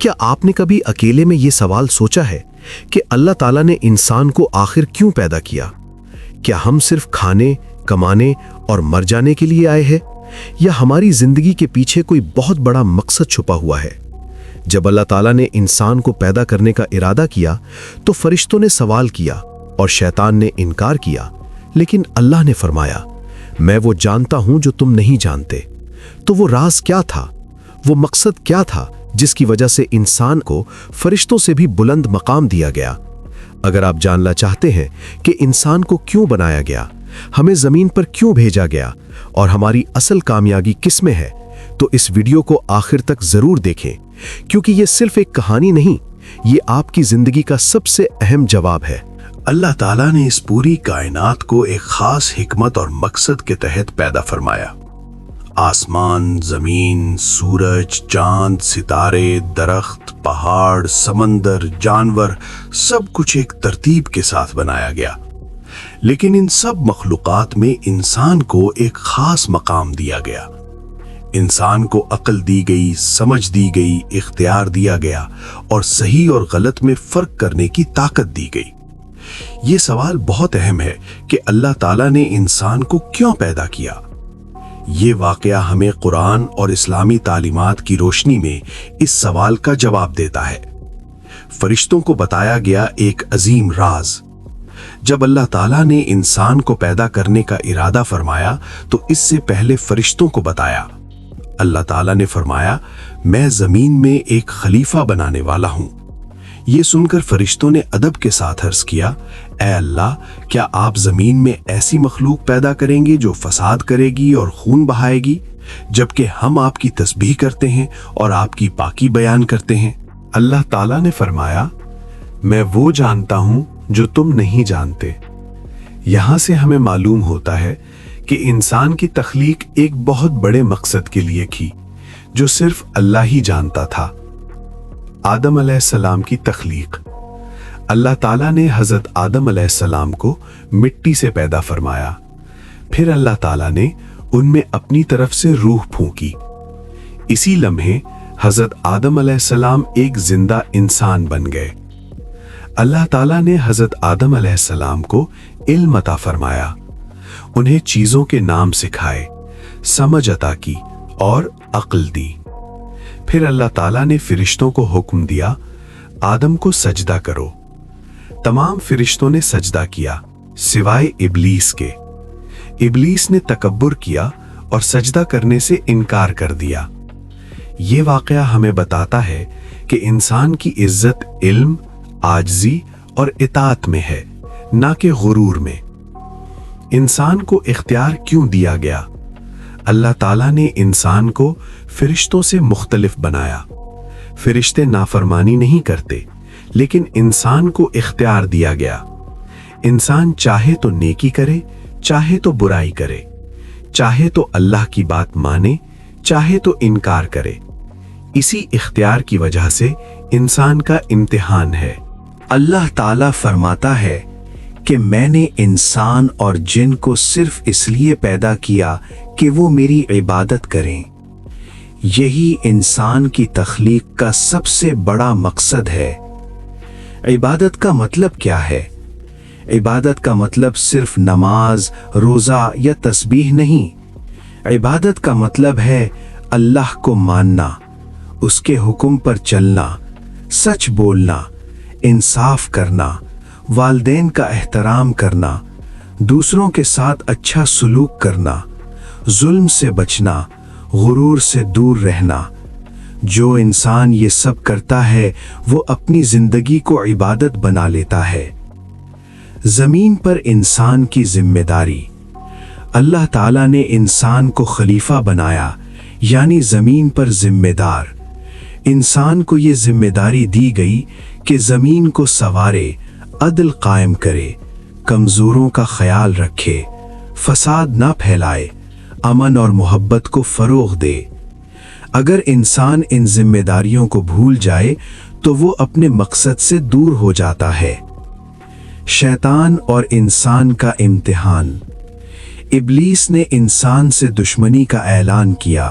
کیا آپ نے کبھی اکیلے میں یہ سوال سوچا ہے کہ اللہ تعالیٰ نے انسان کو آخر کیوں پیدا کیا؟ کیا ہم صرف کھانے، کمانے اور مر جانے کے لیے آئے ہیں، یا ہماری زندگی کے پیچھے کوئی بہت بڑا مقصد چھپا ہوا ہے؟ جب اللہ تعالیٰ نے انسان کو پیدا کرنے کا ارادہ کیا تو فرشتوں نے سوال کیا اور شیطان نے انکار کیا، لیکن اللہ نے فرمایا، میں وہ جانتا ہوں جو تم نہیں جانتے۔ تو وہ راز کیا تھا؟ وہ مقصد کیا تھا جس کی وجہ سے انسان کو فرشتوں سے بھی بلند مقام دیا گیا؟ اگر آپ جاننا چاہتے ہیں کہ انسان کو کیوں بنایا گیا، ہمیں زمین پر کیوں بھیجا گیا اور ہماری اصل کامیابی کس میں ہے، تو اس ویڈیو کو آخر تک ضرور دیکھیں، کیونکہ یہ صرف ایک کہانی نہیں، یہ آپ کی زندگی کا سب سے اہم جواب ہے۔ اللہ تعالیٰ نے اس پوری کائنات کو ایک خاص حکمت اور مقصد کے تحت پیدا فرمایا۔ آسمان، زمین، سورج، چاند، ستارے، درخت، پہاڑ، سمندر، جانور، سب کچھ ایک ترتیب کے ساتھ بنایا گیا۔ لیکن ان سب مخلوقات میں انسان کو ایک خاص مقام دیا گیا۔ انسان کو عقل دی گئی، سمجھ دی گئی، اختیار دیا گیا اور صحیح اور غلط میں فرق کرنے کی طاقت دی گئی۔ یہ سوال بہت اہم ہے کہ اللہ تعالیٰ نے انسان کو کیوں پیدا کیا؟ یہ واقعہ ہمیں قرآن اور اسلامی تعلیمات کی روشنی میں اس سوال کا جواب دیتا ہے۔ فرشتوں کو بتایا گیا ایک عظیم راز۔ جب اللہ تعالیٰ نے انسان کو پیدا کرنے کا ارادہ فرمایا تو اس سے پہلے فرشتوں کو بتایا۔ اللہ تعالیٰ نے فرمایا، میں زمین میں ایک خلیفہ بنانے والا ہوں۔ یہ سن کر فرشتوں نے ادب کے ساتھ عرض کیا، اے اللہ، کیا آپ زمین میں ایسی مخلوق پیدا کریں گے جو فساد کرے گی اور خون بہائے گی، جبکہ ہم آپ کی تسبیح کرتے ہیں اور آپ کی پاکی بیان کرتے ہیں؟ اللہ تعالیٰ نے فرمایا، میں وہ جانتا ہوں جو تم نہیں جانتے۔ یہاں سے ہمیں معلوم ہوتا ہے کہ انسان کی تخلیق ایک بہت بڑے مقصد کے لیے کی جو صرف اللہ ہی جانتا تھا۔ آدم علیہ السلام کی تخلیق۔ اللہ تعالیٰ نے حضرت آدم علیہ السلام کو مٹی سے پیدا فرمایا، پھر اللہ تعالیٰ نے ان میں اپنی طرف سے روح پھونکی۔ اسی لمحے حضرت آدم علیہ السلام ایک زندہ انسان بن گئے۔ اللہ تعالیٰ نے حضرت آدم علیہ السلام کو علم عطا فرمایا، انہیں چیزوں کے نام سکھائے، سمجھ عطا کی اور عقل دی۔ پھر اللہ تعالیٰ نے فرشتوں کو حکم دیا، آدم کو سجدہ کرو۔ تمام فرشتوں نے سجدہ کیا سوائے ابلیس کے۔ ابلیس نے تکبر کیا اور سجدہ کرنے سے انکار کر دیا۔ یہ واقعہ ہمیں بتاتا ہے کہ انسان کی عزت علم، عاجزی اور اطاعت میں ہے، نہ کہ غرور میں۔ انسان کو اختیار کیوں دیا گیا؟ اللہ تعالیٰ نے انسان کو فرشتوں سے مختلف بنایا۔ فرشتے نافرمانی نہیں کرتے، لیکن انسان کو اختیار دیا گیا۔ انسان چاہے تو نیکی کرے، چاہے تو برائی کرے، چاہے تو اللہ کی بات مانے، چاہے تو انکار کرے۔ اسی اختیار کی وجہ سے انسان کا امتحان ہے۔ اللہ تعالیٰ فرماتا ہے کہ میں نے انسان اور جن کو صرف اس لیے پیدا کیا کہ وہ میری عبادت کریں۔ یہی انسان کی تخلیق کا سب سے بڑا مقصد ہے۔ عبادت کا مطلب کیا ہے؟ عبادت کا مطلب صرف نماز، روزہ یا تسبیح نہیں۔ عبادت کا مطلب ہے اللہ کو ماننا، اس کے حکم پر چلنا، سچ بولنا، انصاف کرنا، والدین کا احترام کرنا، دوسروں کے ساتھ اچھا سلوک کرنا، ظلم سے بچنا، غرور سے دور رہنا۔ جو انسان یہ سب کرتا ہے وہ اپنی زندگی کو عبادت بنا لیتا ہے۔ زمین پر انسان کی ذمہ داری۔ اللہ تعالیٰ نے انسان کو خلیفہ بنایا، یعنی زمین پر ذمہ دار۔ انسان کو یہ ذمہ داری دی گئی کہ زمین کو سنوارے، عدل قائم کرے، کمزوروں کا خیال رکھے، فساد نہ پھیلائے، امن اور محبت کو فروغ دے۔ اگر انسان ان ذمہ داریوں کو بھول جائے تو وہ اپنے مقصد سے دور ہو جاتا ہے۔ شیطان اور انسان کا امتحان۔ ابلیس نے انسان سے دشمنی کا اعلان کیا۔